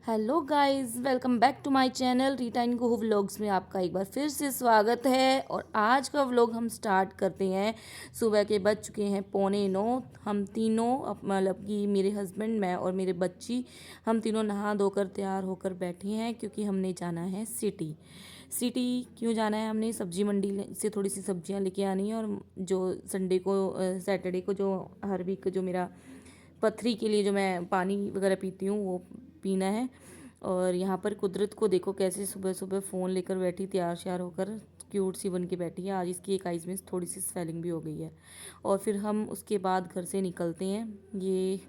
Hello guys, welcome back to my channel Rita in Kuhu vlogs में आपका एक बार फिर से स्वागत है। और आज का व्लॉग हम स्टार्ट करते हैं। सुबह के बज चुके हैं 8:45। हम तीनों मतलब कि मेरे हस्बैंड, मैं और मेरे बच्ची, हम तीनों नहा धोकर तैयार होकर बैठे हैं क्योंकि हमने जाना है सिटी। सिटी क्यों जाना है? हमने सब्जी मंडी से थोड़ी सी सब्जियां लेके आनी है। और जो संडे को सैटरडे को जो हर वीक जो मेरा पथरी के लिए जो मैं पानी वगैरह पीती हूँ वो पीना है। और यहाँ पर कुदरत को देखो कैसे सुबह सुबह फ़ोन लेकर बैठी, तैयार श्यार होकर क्यूट सी बन के बैठी है। आज इसकी एक आइज़ में थोड़ी सी स्वेलिंग भी हो गई है। और फिर हम उसके बाद घर से निकलते हैं। ये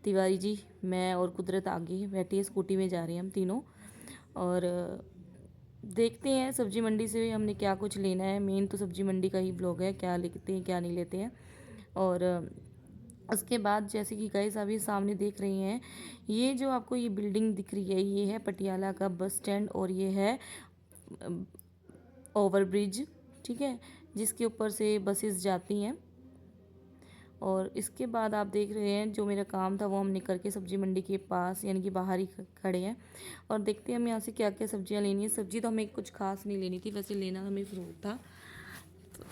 तिवारी जी, मैं और कुदरत आगे बैठी है, स्कूटी में जा रहे हैं हम तीनों। और देखते हैं सब्जी मंडी से हमने क्या कुछ लेना है। मेन तो सब्जी मंडी का ही ब्लॉग है, क्या लेते हैं क्या नहीं लेते हैं। और उसके बाद जैसे कि गाइस अभी सामने देख रही हैं, ये जो आपको ये बिल्डिंग दिख रही है ये है पटियाला का बस स्टैंड। और ये है ओवर ब्रिज, ठीक है, जिसके ऊपर से बसेस जाती हैं। और इसके बाद आप देख रहे हैं जो मेरा काम था वो हमने करके सब्जी मंडी के पास यानी कि बाहर ही खड़े हैं। और देखते हैं हम यहाँ से क्या क्या सब्जियाँ लेनी है। सब्जी तो हमें कुछ खास नहीं लेनी थी, वैसे लेना हमें फ्रूट था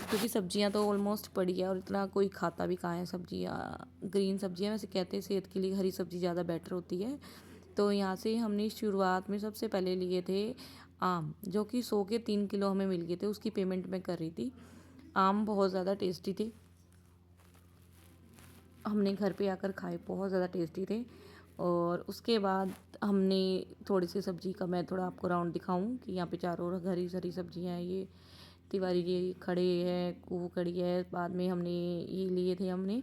क्योंकि सब्जियां तो ऑलमोस्ट पड़ी है और इतना कोई खाता भी कहाँ है सब्जियां। ग्रीन सब्जियां वैसे कहते हैं सेहत के लिए हरी सब्जी ज़्यादा बेटर होती है। तो यहाँ से हमने शुरुआत में सबसे पहले लिए थे आम, जो कि 100 के 3 किलो हमें मिल गए थे। उसकी पेमेंट मैं कर रही थी। आम बहुत ज़्यादा टेस्टी थे, हमने घर पे आकर खाए, बहुत ज़्यादा टेस्टी थे। और उसके बाद हमने थोड़ी सी सब्जी का मैं थोड़ा आपको राउंड दिखाऊं कि यहाँ पे चारों ओर हरी हरी सब्जियाँ हैं। ये तिवारी जी खड़े हैं, कुहू खड़ी है। बाद में हमने ये लिए थे हमने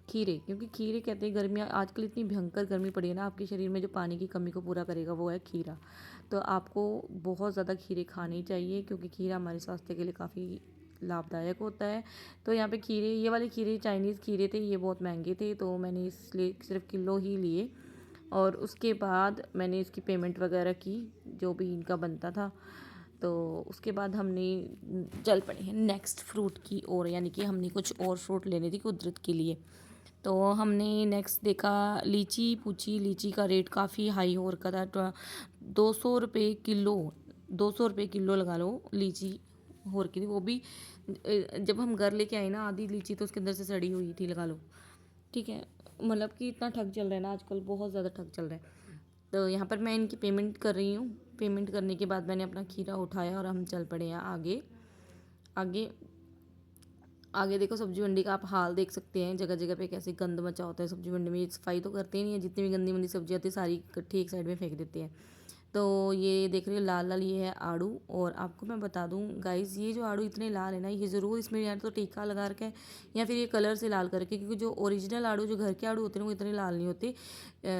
खीरे, क्योंकि खीरे कहते हैं गर्मियाँ आजकल इतनी भयंकर गर्मी पड़ी है ना, आपके शरीर में जो पानी की कमी को पूरा करेगा वो है खीरा। तो आपको बहुत ज़्यादा खीरे खाने चाहिए क्योंकि खीरा हमारे स्वास्थ्य के लिए काफ़ी लाभदायक होता है। तो यहाँ पे खीरे, ये वाले खीरे चाइनीज़ खीरे थे, ये बहुत महंगे थे तो मैंने इसलिए सिर्फ किलो ही लिए। और उसके बाद मैंने इसकी पेमेंट वगैरह की जो भी इनका बनता था। तो उसके बाद हमने चल पड़े हैं नेक्स्ट फ्रूट की ओर, यानी कि हमने कुछ और फ्रूट लेने थी कुदरत के लिए। तो हमने नेक्स्ट देखा लीची, पूछी लीची का रेट काफ़ी हाई हो रखा था। 200 रुपये किलो, 200 रुपये किलो लगा लो लीची हो रखी थी। वो भी जब हम घर लेके आए ना, आधी लीची तो उसके अंदर से सड़ी हुई थी लगा लो, ठीक है। मतलब कि इतना ठग चल रहा है ना आजकल, बहुत ज़्यादा ठग चल रहा है। तो यहाँ पर मैं इनकी पेमेंट कर रही हूँ। पेमेंट करने के बाद मैंने अपना खीरा उठाया और हम चल पड़े हैं आगे। आगे आगे देखो सब्जी मंडी का आप हाल देख सकते हैं, जगह जगह पे कैसे गंद मचा होता है। सब्जी मंडी में सफाई तो करते ही नहीं है, जितनी भी गंदी मंदी सब्जी आती है सारी इकट्ठी एक साइड में फेंक देते हैं। तो ये देख रहे हो लाल लाल, ये है आड़ू। और आपको मैं बता दूं गाइस, ये जो आड़ू इतने लाल है ना, ये ज़रूर इसमें या तो टीका लगा रखा है या फिर ये कलर से लाल करके, क्योंकि जो ओरिजिनल आड़ू जो घर के आड़ू होते हैं वो इतने लाल नहीं होते।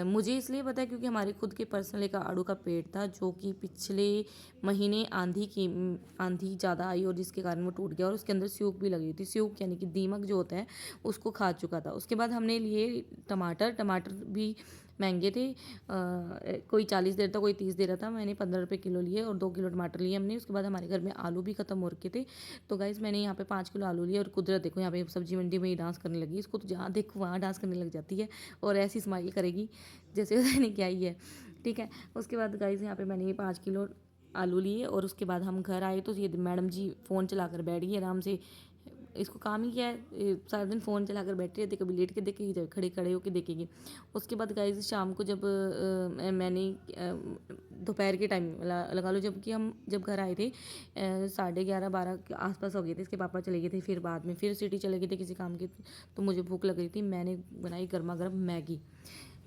मुझे इसलिए पता है क्योंकि हमारे खुद के पर्सनल एक आड़ू का पेड़ था जो कि पिछले महीने आंधी ज़्यादा आई और जिसके कारण वो टूट गया और उसके अंदर स्यूक भी लगी थी। स्यूक यानी कि दीमक जो होता है उसको खा चुका था। उसके बाद हमने लिए टमाटर। टमाटर भी महंगे थे, कोई 40 दे रहा था, कोई 30 दे रहा था। मैंने 15 रुपये किलो लिए और 2 किलो टमाटर लिए हमने। उसके बाद हमारे घर में आलू भी खत्म हो रखे थे। तो गाइज़ मैंने यहाँ पे 5 किलो आलू लिए। और कुदरत देखो यहाँ पे सब्जी मंडी में ही डांस करने लगी। इसको तो जहाँ देखो वहाँ डांस करने लग जाती है और ऐसी स्माइल करेगी जैसे पता नहीं क्या ही है, ठीक है। उसके बाद गाइज़ यहाँ पे मैंने ये 5 किलो आलू लिए। और उसके बाद हम घर आए तो ये मैडम जी फ़ोन चला कर बैठ गई आराम से। इसको काम ही क्या है, सारा दिन फ़ोन चलाकर बैठे रहती, कभी लेट के देखेगी जब खड़े खड़े होकर देखेगी। उसके बाद गाइस शाम को जब मैंने दोपहर के टाइम लगा लो, जबकि हम जब घर आए थे 11:30-12 के आसपास हो गए थे। इसके पापा चले गए थे, फिर बाद में फिर सिटी चले गए थे किसी काम के। तो मुझे भूख लग रही थी, मैंने बनाई गर्मा गर्म मैगी,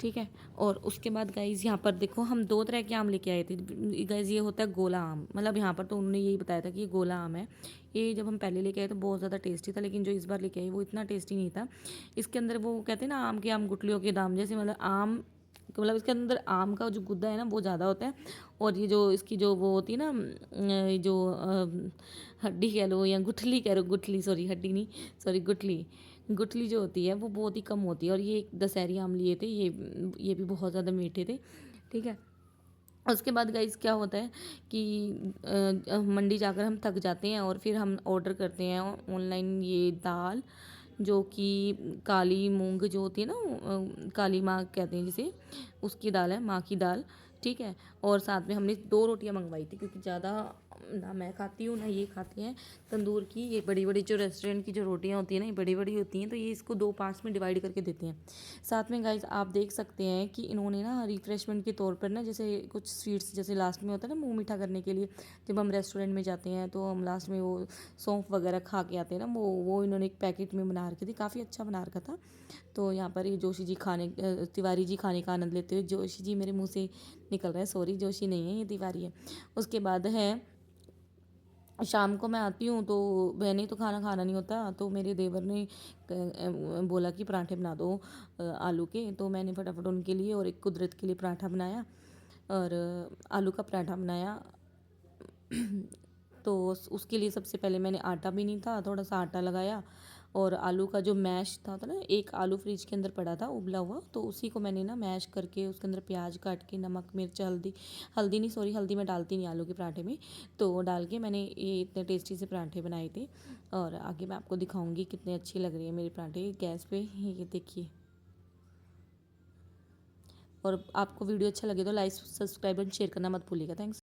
ठीक है। और उसके बाद गाइज़ यहाँ पर देखो हम 2 तरह के आम लेके आए थे गाइज़। ये होता है गोला आम, मतलब यहाँ पर तो उन्होंने यही बताया था कि ये गोला आम है। ये जब हम पहले लेके आए तो बहुत ज़्यादा टेस्टी था, लेकिन जो इस बार लेके आए वो इतना टेस्टी नहीं था। इसके अंदर वो कहते हैं ना आम गुठलियों के दाम जैसे, मतलब आम तो मतलब इसके अंदर आम का जो गुद्दा है ना वो ज़्यादा होता है। और ये जो इसकी जो वो होती है ना ये जो हड्डी कह लो या गुठली कह लो, गुठली सॉरी हड्डी नहीं, सॉरी गुठली, गुठली जो होती है वो बहुत ही कम होती है। और ये एक दशहरी आम लिए थे, ये भी बहुत ज़्यादा मीठे थे, ठीक है। उसके बाद गाइस क्या होता है कि मंडी जाकर हम थक जाते हैं और फिर हम ऑर्डर करते हैं ऑनलाइन ये दाल, जो कि काली मूंग जो होती है ना, काली माँ कहते हैं जिसे, उसकी दाल है, माँ की दाल, ठीक है। और साथ में हमने 2 रोटियाँ मंगवाई थी, क्योंकि ज़्यादा ना मैं खाती हूँ ना ये खाते हैं तंदूर की। ये बड़ी-बड़ी जो रेस्टोरेंट की जो रोटियाँ होती हैं ना, ये बड़ी-बड़ी होती हैं, तो ये इसको 2 पार्ट्स में डिवाइड करके देते हैं। साथ में गाइस आप देख सकते हैं कि इन्होंने ना रिफ्रेशमेंट के तौर पर ना, जैसे कुछ स्वीट्स जैसे लास्ट में होता है ना मुँह मीठा करने के लिए, जब हम रेस्टोरेंट में जाते हैं तो हम लास्ट में वो सौंफ वगैरह खा के आते हैं ना, वो इन्होंने एक पैकेट में बना रखी थी, काफ़ी अच्छा बना रखा था। तो यहाँ पर ये जोशी जी तिवारी जी खाने का आनंद लेते हुए, जोशी जी मेरे मुँह से निकल रहा है, सॉरी जोशी नहीं है ये तिवारी है। उसके बाद है शाम को मैं आती हूँ तो मैंने तो खाना खाना नहीं होता, तो मेरे देवर ने बोला कि पराठे बना दो आलू के, तो मैंने फटाफट उनके लिए और एक कुदरत के लिए पराठा बनाया, और आलू का पराठा बनाया। तो उसके लिए सबसे पहले मैंने आटा भी नहीं था, थोड़ा सा आटा लगाया, और आलू का जो मैश था ना, एक आलू फ्रिज के अंदर पड़ा था उबला हुआ, तो उसी को मैंने ना मैश करके उसके अंदर प्याज काट के, नमक मिर्च हल्दी, हल्दी नहीं सॉरी हल्दी मैं डालती नहीं आलू के पराठे में, तो वो डाल के मैंने ये इतने टेस्टी से पराठे बनाए थे। और आगे मैं आपको दिखाऊंगी कितने अच्छे लग रहे हैं मेरे पराठे गैस पे, ये देखिए। और आपको वीडियो अच्छा लगे तो लाइक सब्सक्राइब एंड शेयर करना मत भूलिएगा। थैंक्स।